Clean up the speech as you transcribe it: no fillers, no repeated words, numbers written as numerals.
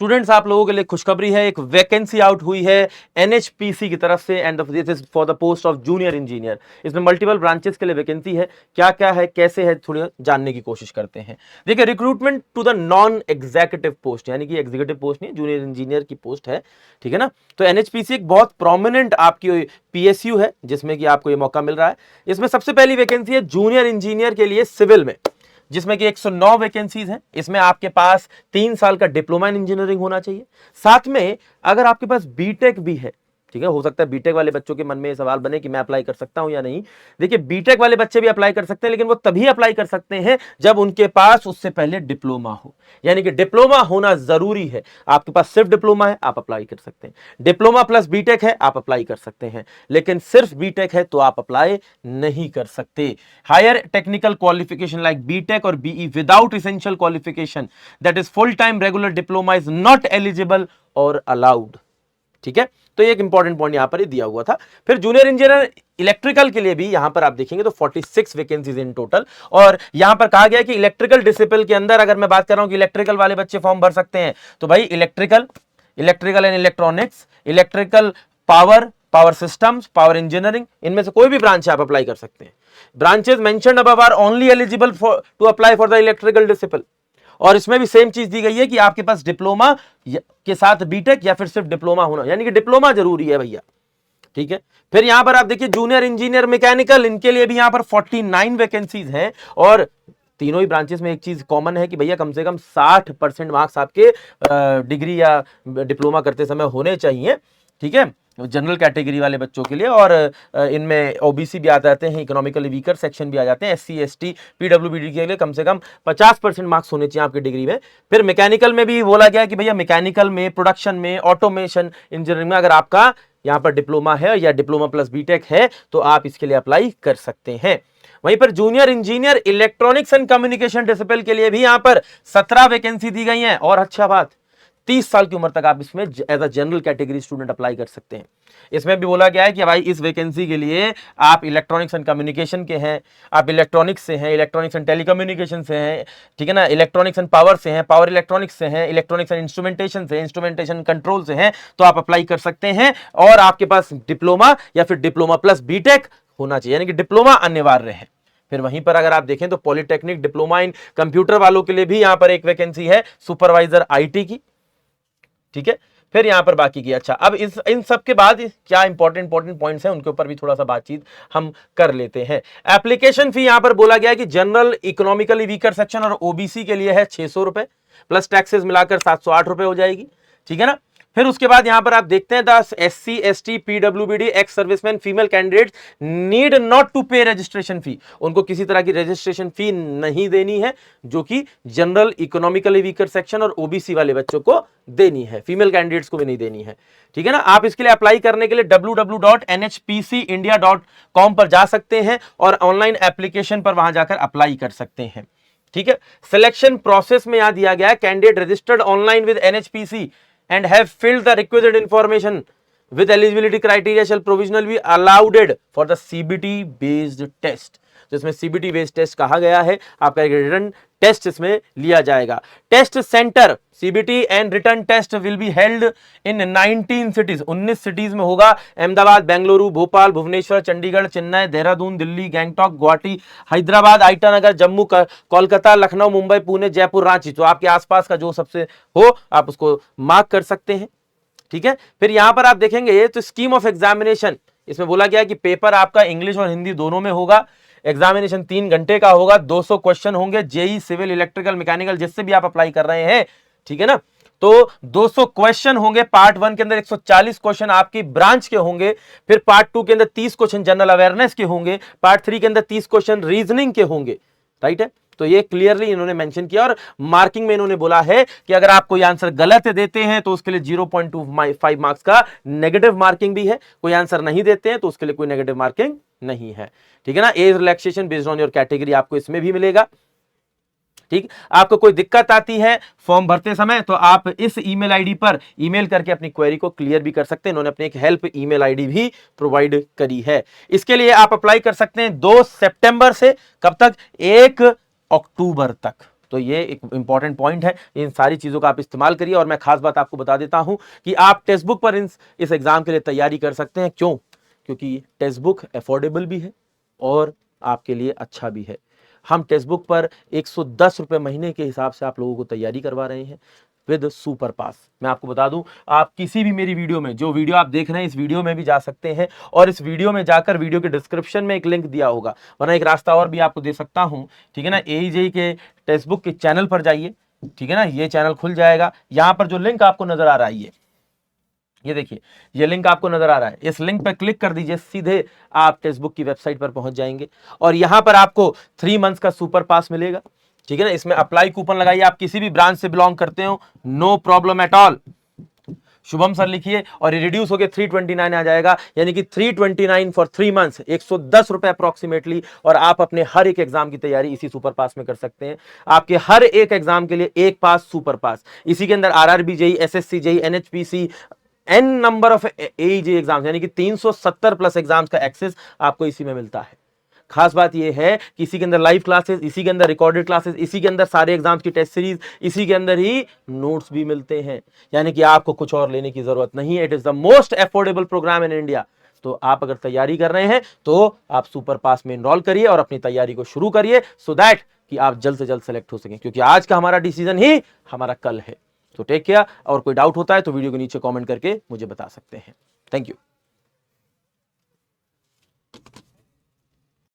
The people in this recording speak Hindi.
स्टूडेंट्स आप लोगों के लिए खुशखबरी है, एक वैकेंसी आउट हुई है एनएचपीसी की तरफ से and this is for the post of junior engineer. इसमें मल्टीपल ब्रांचेस के लिए वैकेंसी है, क्या क्या है कैसे है थोड़ी जानने की कोशिश करते हैं। देखिए recruitment to the non executive post, यानी कि एग्जीक्यूटिव पोस्ट नहीं, जूनियर इंजीनियर की पोस्ट है, ठीक है ना। तो एनएचपीसी एक बहुत प्रोमिनेंट आपकी पीएसयू है जिसमें कि आपको ये मौका मिल रहा है। इसमें सबसे पहली वैकेंसी है जूनियर इंजीनियर के लिए सिविल में, जिसमें कि 109 वैकेंसीज हैं। इसमें आपके पास 3 साल का डिप्लोमा इन इंजीनियरिंग होना चाहिए, साथ में अगर आपके पास बीटेक भी है, ठीक है। हो सकता है बीटेक वाले बच्चों के मन में सवाल बने कि मैं अप्लाई कर सकता हूं या नहीं। देखिए बीटेक वाले बच्चे भी अप्लाई कर सकते हैं, लेकिन वो तभी अप्लाई कर सकते हैं जब उनके पास उससे पहले डिप्लोमा हो, यानी कि डिप्लोमा होना जरूरी है। आपके पास सिर्फ डिप्लोमा है आप अप्लाई कर सकते हैं, डिप्लोमा प्लस बीटेक है आप अप्लाई कर सकते हैं, लेकिन सिर्फ बीटेक है तो आप अप्लाई नहीं कर सकते। Higher technical qualification like B Tech और BE without essential qualification that is full time regular diploma is not eligible और अलाउड, ठीक है। तो एक इंपॉर्टेंट पॉइंट यहां पर ही दिया हुआ था। फिर जूनियर इंजीनियर इलेक्ट्रिकल के लिए भी यहां पर आप देखेंगे तो 46 वैकेंसीज इन टोटल, और यहां पर कहा गया कि इलेक्ट्रिकल डिसिप्लिन के अंदर अगर मैं बात कर रहा हूं कि इलेक्ट्रिकल वाले बच्चे फॉर्म भर सकते हैं, तो भाई electrical and electronics, electrical power systems, power engineering, इनमें से कोई भी ब्रांच आप अप्लाई कर सकते हैं। Branches mentioned above are only eligible to apply for the electrical discipline. और इसमें भी सेम चीज दी गई है कि आपके पास डिप्लोमा के साथ बीटेक या फिर सिर्फ डिप्लोमा होना, यानी कि डिप्लोमा जरूरी है भैया, ठीक है। फिर यहां पर आप देखिए जूनियर इंजीनियर मैकेनिकल, इनके लिए भी यहां पर 49 वैकेंसीज हैं, और तीनों ही ब्रांचेस में एक चीज कॉमन है कि भैया कम से कम 60% मार्क्स आपके डिग्री या डिप्लोमा करते समय होने चाहिए, ठीक है, जनरल कैटेगरी वाले बच्चों के लिए। और इनमें ओबीसी भी आ जाते हैं, इकोनॉमिकली वीकर सेक्शन भी आ जाते हैं, एससी एसटी पीडब्ल्यूबीडी के लिए कम से कम 50% मार्क्स होने चाहिए आपकी डिग्री में। फिर मैकेनिकल में भी बोला गया कि भैया मैकेनिकल में, प्रोडक्शन में, ऑटोमेशन इंजीनियरिंग में अगर आपका यहाँ पर डिप्लोमा है या डिप्लोमा प्लस बीटेक है तो आप इसके लिए अप्लाई कर सकते हैं। वहीं पर junior engineer electronics and communication discipline के लिए भी यहाँ पर 17 वैकेंसी दी गई है। और अच्छा बात, 30 साल की उम्र तक आप इसमें as a general category student apply कर सकते हैं। इसमें भी बोला गया है कि भाई इस वैकेंसी के लिए आप इलेक्ट्रॉनिक्स एंड कम्युनिकेशन के हैं, आप इलेक्ट्रॉनिक्स से हैं, इलेक्ट्रॉनिक्स एंड टेलीकम्युनिकेशन से हैं, ठीक है ना, इलेक्ट्रॉनिक्स एंड पावर से हैं, पावर इलेक्ट्रॉनिक्स से हैं, इलेक्ट्रॉनिक्स एंड इंस्ट्रूमेंटेशन से, इंस्ट्रूमेंटेशन कंट्रोल से हैं, तो आप अप्लाई कर सकते हैं। और आपके पास डिप्लोमा या फिर डिप्लोमा प्लस बीटेक होना चाहिए, यानी कि डिप्लोमा अनिवार्य है। फिर वहीं पर अगर आप देखें तो पॉलिटेक्निक डिप्लोमा इन कंप्यूटर वालों के लिए भी यहां पर एक वैकेंसी है, सुपरवाइजर आईटी की, ठीक है। फिर यहां पर बाकी की, अच्छा अब इन सब के बाद क्या इंपॉर्टेंट पॉइंट्स हैं उनके ऊपर भी थोड़ा सा बातचीत हम कर लेते हैं। एप्लीकेशन फी यहां पर बोला गया है कि जनरल इकोनॉमिकली वीकर सेक्शन और ओबीसी के लिए है 600 रुपए, प्लस टैक्सेस मिलाकर 708 रुपए हो जाएगी, ठीक है ना। फिर उसके बाद यहां पर आप देखते हैं द एससी एसटी पीडब्ल्यूबीडी ex serviceman female candidates need not to pay registration fee, उनको किसी तरह की रजिस्ट्रेशन फी नहीं देनी है, जो कि जनरल इकोनॉमिकली वीकर सेक्शन और ओबीसी वाले बच्चों को देनी है, फीमेल कैंडिडेट्स को भी नहीं देनी है, ठीक है ना। आप इसके लिए अप्लाई करने के लिए www.nhpcindia.com पर जा सकते हैं और ऑनलाइन एप्लीकेशन पर वहां जाकर अप्लाई कर सकते हैं, ठीक है। सिलेक्शन प्रोसेस में यहां दिया गया है candidate registered online with NHPC and have filled the requisite information with eligibility criteria shall provisionally be allowed for the CBT based test। तो इसमें CBT बेस्ड टेस्ट कहा गया है, आपका एक रिटर्न टेस्ट इसमें लिया जाएगा। Test centre CBT and written test will be held in 19 cities, 19 cities में होगा, अहमदाबाद, बेंगलुरु, भोपाल, भुवनेश्वर, चंडीगढ़, चेन्नई, देहरादून, दिल्ली, गैंगटॉक, गुवाहाटी, हैदराबाद, ईटानगर, जम्मू, कोलकाता, लखनऊ, मुंबई, पुणे, जयपुर, रांची। तो आपके आसपास का जो सबसे हो आप उसको मार्क कर सकते हैं, ठीक है। फिर यहां पर आप देखेंगे तो स्कीम ऑफ एग्जामिनेशन, इसमें बोला गया कि पेपर आपका इंग्लिश और हिंदी दोनों में होगा, एग्जामिनेशन 3 घंटे का होगा, 200 क्वेश्चन होंगे, जेई, सिविल, इलेक्ट्रिकल, मैकेनिकल जिससे भी आप अप्लाई कर रहे हैं, ठीक है ना। तो 200 क्वेश्चन होंगे, पार्ट 1 के अंदर 140 क्वेश्चन आपकी ब्रांच के होंगे, फिर पार्ट 2 के अंदर 30 क्वेश्चन जनरल अवेयरनेस के होंगे, पार्ट 3 के अंदर 30 क्वेश्चन रीजनिंग के होंगे, राइट है। तो ये क्लियरली इन्होंने मेंशन किया, और मार्किंग में इन्होंने बोला है कि अगर आप कोई आंसर गलत देते हैं तो उसके लिए 0.25 मार्क्स का नेगेटिव मार्किंग भी है, कोई आंसर नहीं देते हैं तो उसके लिए कोई नेगेटिव मार्किंग नहीं है, ठीक है ना। Age relaxation based on your category आपको इसमें भी मिलेगा, ठीक। आपको कोई दिक्कत आती है फॉर्म भरते समय तो आप इस ईमेल आईडी पर ईमेल करके अपनी क्वेरी को क्लियर भी कर सकते हैं, इन्होंने अपनी एक हेल्प ईमेल आईडी भी प्रोवाइड करी है। इसके लिए आप अप्लाई कर सकते हैं 2 सितंबर से कब तक, 1 अक्टूबर तक, तो ये एक इंपॉर्टेंट पॉइंट है, इन सारी चीज़ों का आप इस्तेमाल करिए। और मैं खास बात आपको बता देता हूं कि आप टेक्स्ट बुक पर इस एग्जाम के लिए तैयारी कर सकते हैं। क्यों? क्योंकि टेक्स्ट बुक अफोर्डेबल भी है और आपके लिए अच्छा भी है। हम टेक्स्ट बुक पर 110 रुपये महीने के हिसाब से आप लोगों को तैयारी करवा रहे हैं विद सुपर पास। मैं आपको बता दूं, आप किसी भी मेरी वीडियो में, जो वीडियो आप देख रहे हैं इस वीडियो में भी जा सकते हैं और इस वीडियो में जाकर वीडियो के डिस्क्रिप्शन में एक लिंक दिया होगा, वरना एक रास्ता और भी आपको दे सकता हूं, ठीक है ना। AEJE के टेक्स्ट बुक के चैनल पर जाइए, ठीक है ना, ये चैनल खुल जाएगा। यहां पर जो लिंक आपको नजर आ रहा है, ये देखिए, ये लिंक आपको नजर आ रहा है, इस लिंक पर क्लिक कर दीजिए, सीधे आप टेक्स्ट बुक की वेबसाइट पर पहुंच जाएंगे और यहां पर आपको 3 मंथ्स का सुपर पास मिलेगा, ठीक है ना। इसमें अप्लाई कूपन लगाइए, आप किसी भी ब्रांच से बिलोंग करते हो, no problem at all, Shubham sir लिखिए और ये रिड्यूस होकर 329 आ जाएगा, यानी कि 329 फॉर 3 मंथ्स, 110 रुपए अप्रोक्सीमेटली। और आप अपने हर एक एग्जाम की तैयारी इसी सुपर पास में कर सकते हैं। आपके हर एक एग्जाम के लिए एक पास सुपर पास, इसी के अंदर RRB JEE, SSC JEE, NHPC, n number of AEJE exam, यानी कि 370 प्लस एग्जाम्स का एक्सेस आपको इसी में मिलता है। खास बात यह है कि इसी के अंदर लाइव क्लासेस, इसी के अंदर रिकॉर्डेड क्लासेस, इसी के अंदर सारे एग्जाम्स की टेस्ट सीरीज, इसी के अंदर ही नोट्स भी मिलते हैं, यानी कि आपको कुछ और लेने की जरूरत नहीं है। It is the most affordable programme in India. तो आप अगर तैयारी कर रहे हैं तो आप सुपर पास में इनरोल करिए और अपनी तैयारी को शुरू करिए, सो दैट कि आप जल्द से जल्द सेलेक्ट हो सकें, क्योंकि आज का हमारा डिसीजन ही हमारा कल है। तो टेक केयर, और कोई डाउट होता है तो वीडियो के नीचे कमेंट करके मुझे बता सकते हैं। Thank you.